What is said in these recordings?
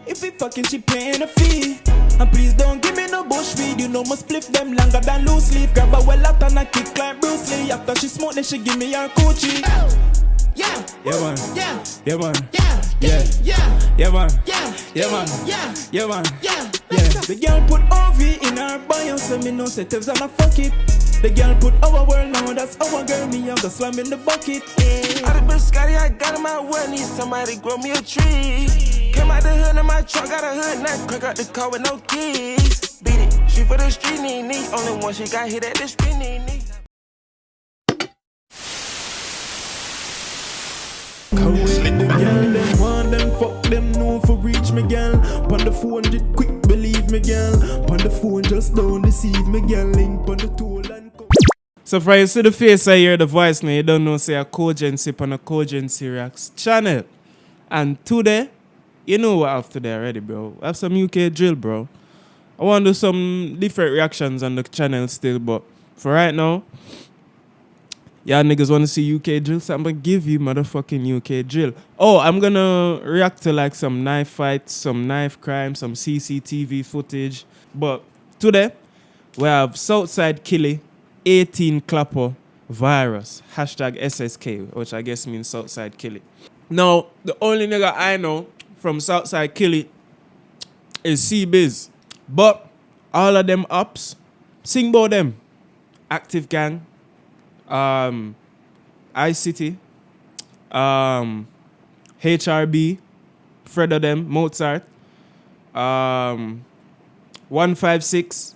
If we fucking, she paying a fee. And please don't give me no bush weed. You know must split them longer than loose leaf. Grab a well out and I kick like Bruce Lee. After she smoke, then she give me her coochie. Yeah, yeah man, yeah, yeah man, yeah, yeah, yeah, yeah man, yeah, yeah man, yeah, yeah man, yeah, yeah. The girl put OV in her bio, so me know say Tevs and I fuck it. The girl put our world now, that's our girl. Me I'm just slam in the bucket. Out of been Scotty, I got in my well, need somebody grow me a tree. Came out the hood in my trunk, got a hood, now crack out the car with no keys. Beat it, she for the street, need. Only one she got hit at the street, need. Slip the girl, them want them, fuck them, no for reach me girl. Pon the 400 quick, believe me girl. Pon the phone, just don't deceive me girl. Link pon the tool and so for you see the face, I hear the voice now, you don't know say a Cogency on a Cogency Reacts channel. And today, you know what I have today already, bro. I have some UK drill, bro. I want to do some different reactions on the channel still, but for right now, y'all niggas want to see UK drill, so I'm going to give you motherfucking UK drill. Oh, I'm going to react to like some knife fights, some knife crime, some CCTV footage. But today, we have Southside KILLY, 18Clapo virus, hashtag SSK, which I guess means Southside KILLY. Now, the only nigga I know from Southside KILLY is C-Biz. But all of them ups, sing about them. Active Gang, iCity, HRB, Fred of them, Mozart, 156.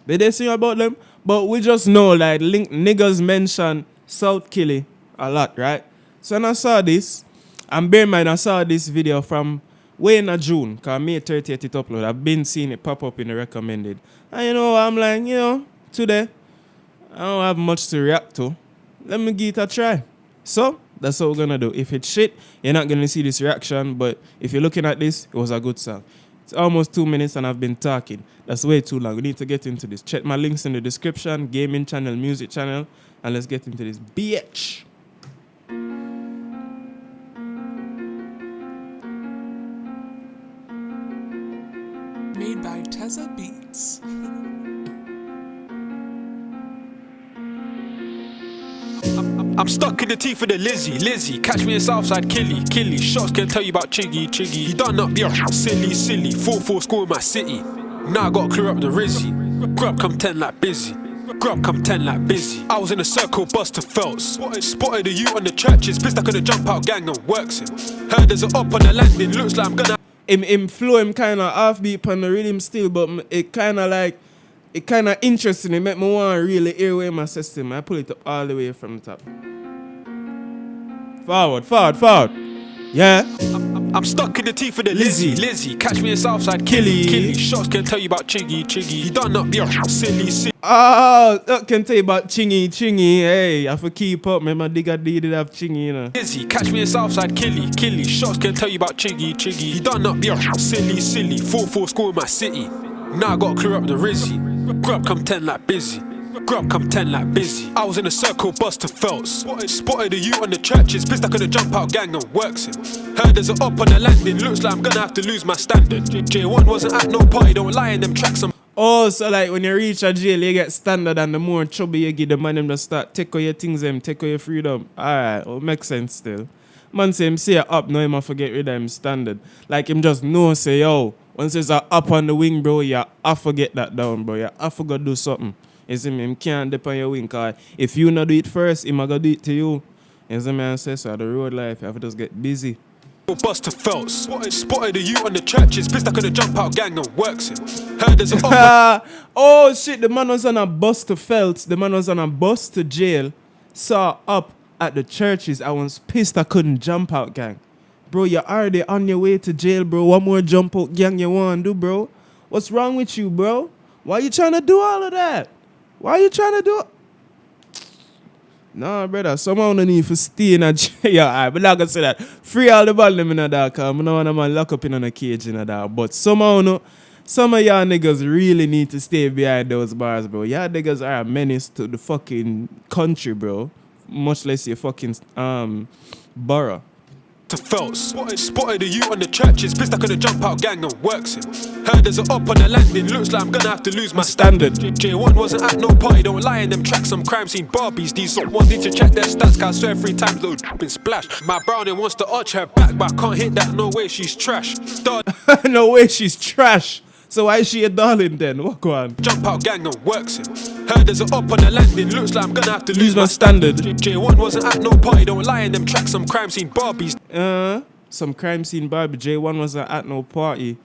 They sing about them? But we just know like niggas mention South KILLY a lot, right? So when I saw this, and bear in mind I saw this video from way in June, because May 30th it uploaded. I've been seeing it pop up in the recommended. And you know, I'm like, you know, today, I don't have much to react to. Let me give it a try. So, that's what we're going to do. If it's shit, you're not going to see this reaction. But if you're looking at this, it was a good song. It's almost 2 minutes and I've been talking. That's way too long. We need to get into this. Check my links in the description. Gaming channel, music channel. And let's get into this. Bitch. Made by Tezza Beats. I'm stuck in the teeth of the Lizzie. Catch me in Southside KILLY. Shots can tell you about Chiggy. He done up, yo, silly. 4-4 score in my city. Now I gotta clear up the Rizzy. Grub come 10 like busy. I was in a circle, bust to felts. Spotted the youth on the churches. Pissed I couldn't jump out, gang and works it. Heard there's an up on the landing. Looks like I'm gonna. Him flow him kind of offbeat on the rhythm still, but it kind of like. It kind of interesting. It make me want to really hear away my system. I pull it up all the way from the top. Forward. Yeah. I'm stuck in the teeth of the Lizzie. Catch me in Southside KILLY. Shots can tell you about Chiggy. He done up, yo, silly. Oh, that can tell you about Chingy. Hey, I have to keep up. Man, my digger did have Chingy, you know. Lizzie, catch me in Southside KILLY. Shots can tell you about Chiggy. He done up, yo, silly. 4-4 score in my city. Now I gotta clear up the Rizzy. Grub come 10 like busy. I was in a circle, bust to felts. Spotted the youth on the churches. Pissed I couldn't jump out, gang and works it. Heard there's an up on the landing. Looks like I'm gonna have to lose my standard. J1 wasn't at no party, don't lie in them tracks. Oh, so like when you reach a jail, you get standard, and the more trouble you give, the man them just start take all your things, take all your freedom. Alright, well, makes sense still. Man say him say up, now him a forget rid of him standard. Like him just know say, yo, once there's a up on the wing, bro, you have to get that down, bro. You have to go do something. You see me? Him can't dip on your wing, cause if you not do it first, him a go do it to you. You see me? I say so, the road life, you have to just get busy. Bust to felts. Spotted the youth on the churches. Pissed I couldn't jump out, gang and works it. Heard there's an oh shit, the man was on a bus to Felts. The man was on a bus to jail. Saw up at the churches. I was pissed I couldn't jump out, gang. Bro, you're already on your way to jail, bro. One more jump out, gang, you want to do, bro? What's wrong with you, bro? Why you trying to do all of that? Why you trying to do it? Nah, brother, someone don't need to stay in a jail. Yeah, but like I said that, free all the ball them in a dark, because I don't want them lock up in a cage in a dark. But somehow, no, some of y'all niggas really need to stay behind those bars, bro. Y'all niggas are a menace to the fucking country, bro. Much less your fucking borough. to Phelps. Spotted the youth on the churches, pissed I could've jump out gang and works it. Heard there's an up on the landing, looks like I'm gonna have to lose my standard. J1 wasn't at no party, don't lie in them tracks, some crime scene Barbies. These up ones need to check their stats, cause I swear 3 times they'll been splashed. My brownie wants to arch her back, but I can't hit that, no way she's trash. No way she's trash. So why is she a darling then? What go on? Jump out gang and works it. Heard there's an up on the landing, looks like I'm gonna have to lose my standard. J1 wasn't at no party, don't lie in them tracks, some crime scene Barbies. Some crime scene Barbie. J1 wasn't at no party.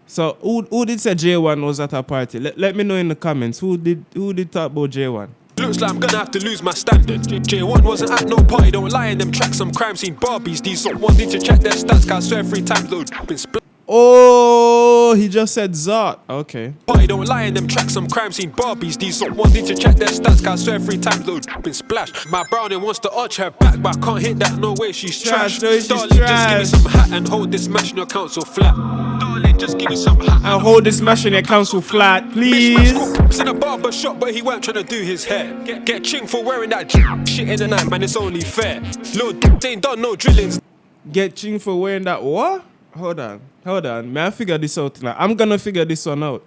So who did say J1 was at a party? Let me know in the comments. Who did talk about J1? Looks like I'm gonna have to lose my standard. J1 wasn't at no party, don't lie in them tracks, some crime scene Barbies. These up ones need to check their stats, cause I swear 3 times they'll been split. Oh, he just said Zot. Okay. Party don't lie in them tracks, some crime scene Barbies. These up ones need to check their stats, cause I swear 3 times they'll been splashed. My brownie wants to arch her back, but I can't hit that, no way she's trash. No way she's Darling, trash. just give me some hat and hold this mash in your council flat. Darling, just give me some hat I'll hold this mash in your council flat, please. He's in a barber shop, but he weren't trying to do his hair. Get ching for wearing that shit in the night, man, it's only fair. Lil' they ain't done no drillings. Get ching for wearing that what? Hold on. May I figure this out now? I'm gonna figure this one out.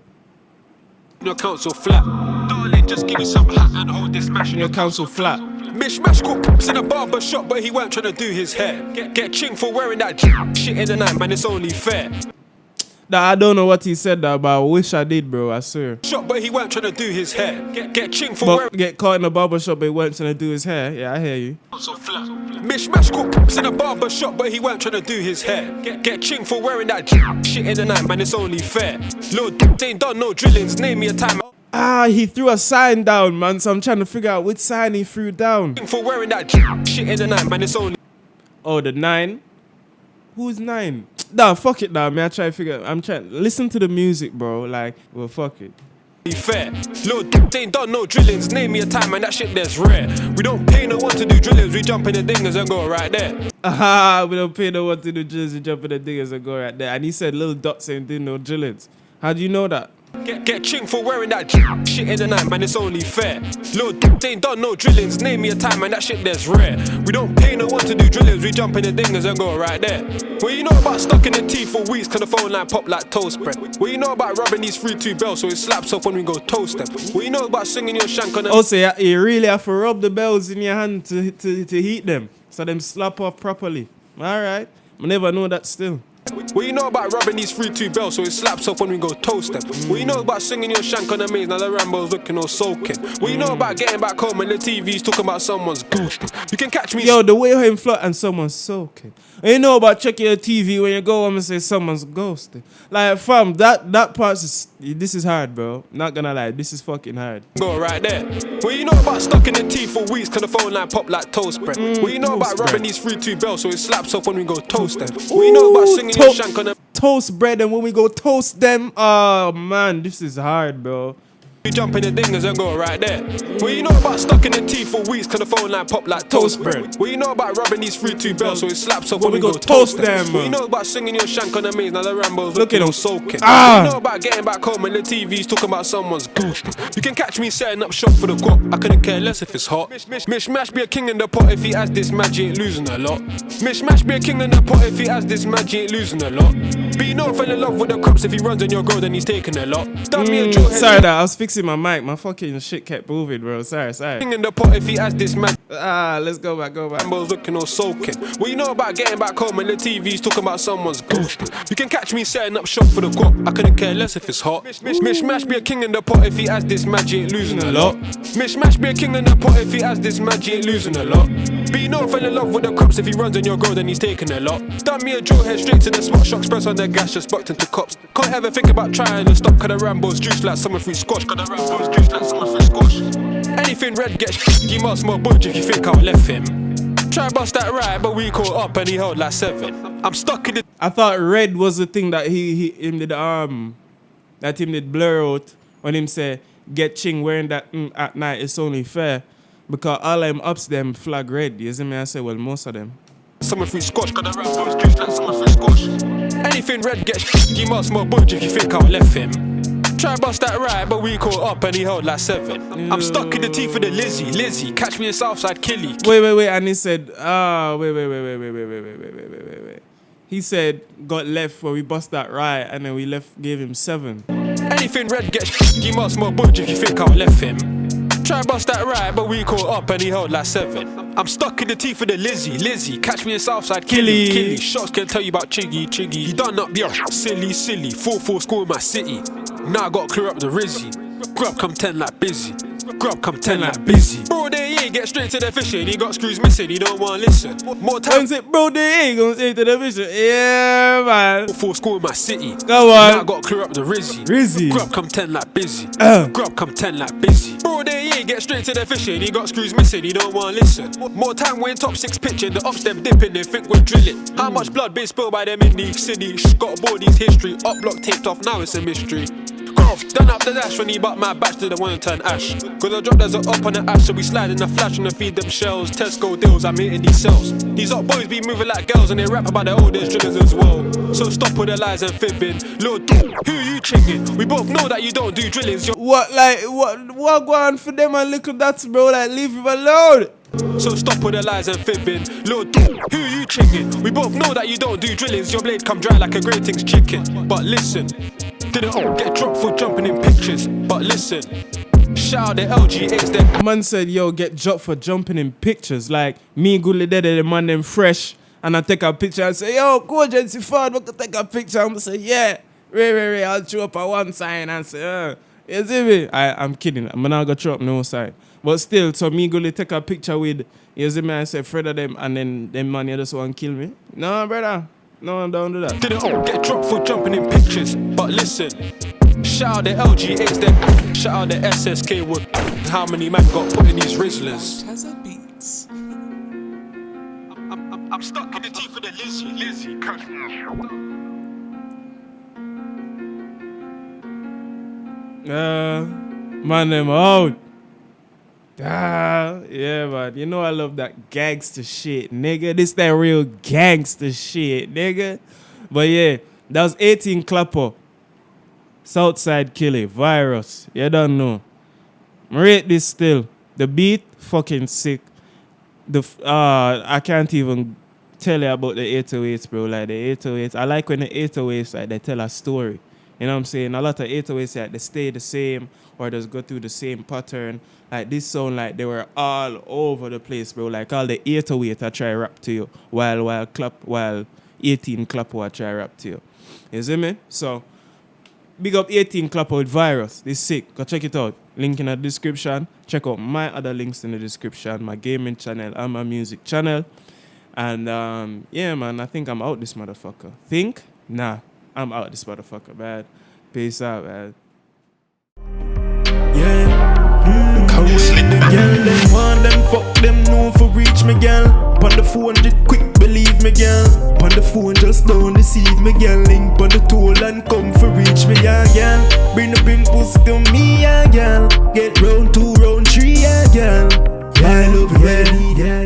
Your council flat. Darling, just give me some hat and hold this mash in Your council flat. Mishmash cooks in a barber shop, but he weren't trying to do his hair. Get ching for wearing that shit in the night, man, it's only fair. Nah, I don't know what he said that, but I wish I did, bro. I swear. Shop, but he weren't trying to do his hair. Get ching for But wearing. get caught in a barber shop, but he weren't trying to do his hair. Yeah, I hear you. Mishmash cooks in a barber shop, but he weren't trying to do his hair. Get ching for wearing that shit in the night, man, it's only fair. Lil' they ain't done no drillings, name me a time. He threw a sign down, man. So I'm trying to figure out which sign he threw down. For wearing that shit in the night, man, it's only. Oh, the 9. Who's 9? Nah, fuck it now, man. I try to figure. I'm trying. Listen to the music, bro. Like, well, fuck it. Fair. Lil' they ain't done no drillings, name me a time, man, that shit there's rare. We don't pay no one to do drillings, we jump in the dingers and go right there. We don't pay no one to do drillings, we jump in the dingers and go right there. And he said Lil Dots ain't doing no drillings. How do you know that? Get ching for wearing that shit in the night, man, it's only fair. Lil' they ain't done no drillings, name me a time, man, that shit there's rare. We don't pay no one to do drillings, we jump in the dingers and go right there. What you know about stuck in the teeth for weeks, cause the phone line pop like toast bread? What you know about rubbing these 3-2 bells so it slaps up when we go toast them? What you know about swinging your shank on them? Oh, so you really have to rub the bells in your hand to heat them, so them slap off properly. Alright, I never know that still. What you know about rubbing these 3-2 bells so it slaps up when we go toast them? What you know about swinging your shank on the maze, now the Rambo's looking all soaking? What you know about getting back home and the TV's talking about someone's ghosting? You can catch me. Yo, the way him float and someone's soaking. And you know about checking your TV when you go home and say someone's ghosting. Like, fam, that part this is hard, bro. Not gonna lie, this is fucking hard. Go right there. What you know about stuck in the teeth for weeks, cause the phone line pop like toast bread? What you know about rubbing these 3-2 bells so it slaps up when we go toast them? What you know about swinging your shank on them? Toast bread, and when we go toast them, oh man, this is hard, bro. We jump in the dingers and go right there. What you know about stuck in the teeth for weeks, cause the phone line pop like toast bread? What you know about rubbing these 3-2 bells so it slaps up when we go toast them? What you know about swinging your shank on the maze, now the Rambo's looking all soaking? What you know about getting back home and the TV's talking about someone's ghosting? You can catch me setting up shop for the guap, I couldn't care less if it's hot. Mishmash be a king in the pot, if he has this match he ain't losing a lot. Mishmash be a king in the pot, if he has this match he ain't losing a lot. Be known fell in love with the crops, if he runs on your girl then he's taking a lot. Done me a joke. Sorry that I was fixing my mic, my fucking shit kept moving, bro. Sorry. King in the pot if he has this match. Let's go back. Rambo's looking all soaking. What you know about getting back home and the TV's talking about someone's ghosting? You can catch me setting up shop for the guap, I couldn't care less if it's hot. Mishmash be a king in the pot if he has this match he ain't losing a lot. Mishmash be a king in the pot if he has this match he ain't losing a lot. Be known fell in love with the crops, if he runs on your girl then he's taking a lot. Done me a drill head straight to the spot, shock express on the gas, just bucked into cops. Can't ever think about trying to stop, cause the Rambo's juice like summer fruit squash. Anything red gets you must more budge if you think I left him. Try bust that right, but we caught up and he held like 7. I'm stuck in the. I thought red was the thing that him did blur out when him say get ching wearing that at night, it's only fair. Because all them ups them flag red. You see me? I say, well, most of them. Summer fruit squash, cause the Rambo's juice like summer fruit squash. Anything red gets you must more budge if you think I left him. Try bust that right, but we caught up and he held like 7. I'm stuck in the teeth of the Lizzie. Catch me in Southside Killy. Wait, and he said, wait. He said, got left where we bust that right, and then we gave him 7. Anything red gets you must more budge if you think I left him. Try bust that right, but we caught up and he held like 7. I'm stuck in the teeth of the Lizzie. Catch me in Southside Killy. Shots can tell you about Chiggy. He done up your silly. 4-4 score in my city. Now I gotta clear up the Rizzy. Grub come 10 like busy. Bro, they ain't get straight to the fishing. He got screws missing, he don't wanna listen. More time. Bro, they ain't gonna straight to the fishing. Yeah, man. 4 score in my city. Go on. Now I gotta clear up the Rizzy. Grub come 10 like busy. Bro, they ain't get straight to the fishing. He got screws missing, he don't wanna listen. More time we're in top 6 pitching. The ops them dipping, they think we're drilling. How much blood been spilled by them in the city? Got aboard his history. Up block taped off, now it's a mystery. Done up the dash when he butt my batch to the one turn ash. Cause I dropped there's a up on the ash, so we slide in the flash and I feed them shells. Tesco deals, I'm hitting these cells. These up boys be moving like girls and they rap about their oldest drillers as well. So stop with the lies and fibbing. Lord, who you chigging? We both know that you don't do drillings. What go on for them and little dots, bro? Like, leave him alone. So stop with the lies and fibbing. Lord, who you chigging? We both know that you don't do drillings. Your blade come dry like a Gratings chicken. But listen, didn't get dropped for jumping in pictures. But listen, shout out the LGX that man said, yo, get dropped for jumping in pictures. Like, me Gully dead the man them fresh. And I take a picture and say, yo, go agency forward, we can take a picture. I'm gonna say, yeah, Ray, I'll throw up a one sign and say, you see me? I'm kidding. I'm not gonna throw up no sign. But still, so me Gully take a picture with, you see me, I say, Fred of them, and then them man, you just want to kill me. No, brother. No, don't do that. Didn't get dropped for jumping in pictures. But listen, shout out the LGX then. Shout out the SSK Wood. How many man got put in these Rizzlers? Teza Beats. I'm stuck in the teeth of the Lizzie. Man, them out. Yeah, man. You know I love that gangster shit, nigga. This that real gangster shit, nigga. But yeah, that was 18Clapo. Southside KILLY. Virus. You don't know. Rate this still. The beat, fucking sick. I can't even tell you about the 808s, bro. Like the 808s. I like when the 808s, like, they tell a story. You know what I'm saying? A lot of 808s, like, they stay the same or just go through the same pattern. Like, this sound like they were all over the place, bro. Like, all the 808 I try rap to you while 18Clapo I try rap to you. You see me? So, big up 18Clapo with Virus. This sick. Go check it out. Link in the description. Check out my other links in the description. My gaming channel and my music channel. And, yeah, man, I think I'm out this motherfucker. Think? Nah. I'm out this motherfucker, man. Peace out, man. Yeah. Come with the girl, them want them, fuck them, no for reach me, girl. Pon the 400 quick, believe me, girl. Pon the phone, just don't deceive me, girl. Link pon the toll and come for reach me, yeah, girl. Bring the big pussy to me, yeah, girl. Get round 2, round 3, yeah, girl. Yeah, I love you, yeah.